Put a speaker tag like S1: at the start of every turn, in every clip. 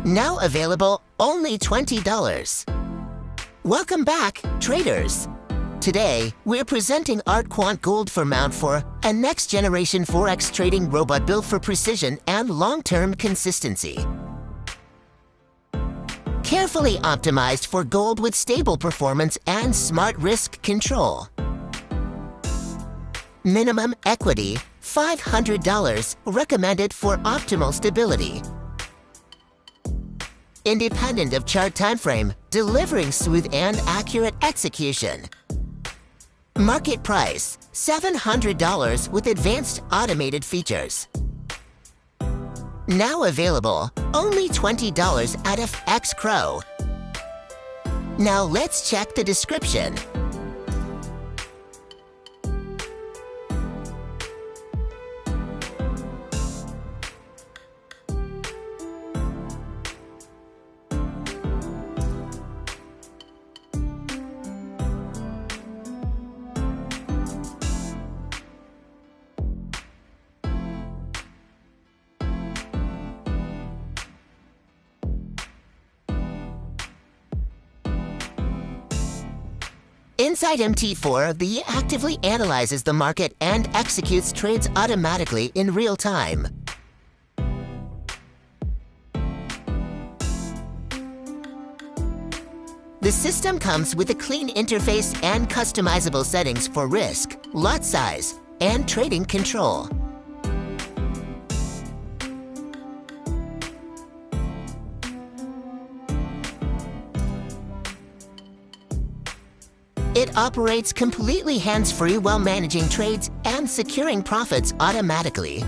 S1: Now available only $20. Welcome back, traders! Today, we're presenting ArtQuant Gold for Mount for a next-generation Forex trading robot built for precision and long-term consistency. Carefully optimized for gold with stable performance and smart risk control. Minimum equity, $500, recommended for optimal stability. Independent of chart timeframe, delivering smooth and accurate execution. Market price, $700 with advanced automated features. Now available, only $20 at Forexpro. Now let's check the description. Inside MT4, the actively analyzes the market and executes trades automatically in real time. The system comes with a clean interface and customizable settings for risk, lot size, and trading control. It operates completely hands-free while managing trades and securing profits automatically.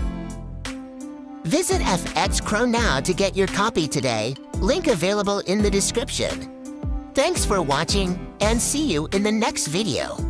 S1: Visit Forexpro now to get your copy today. Link available in the description. Thanks for watching and see you in the next video.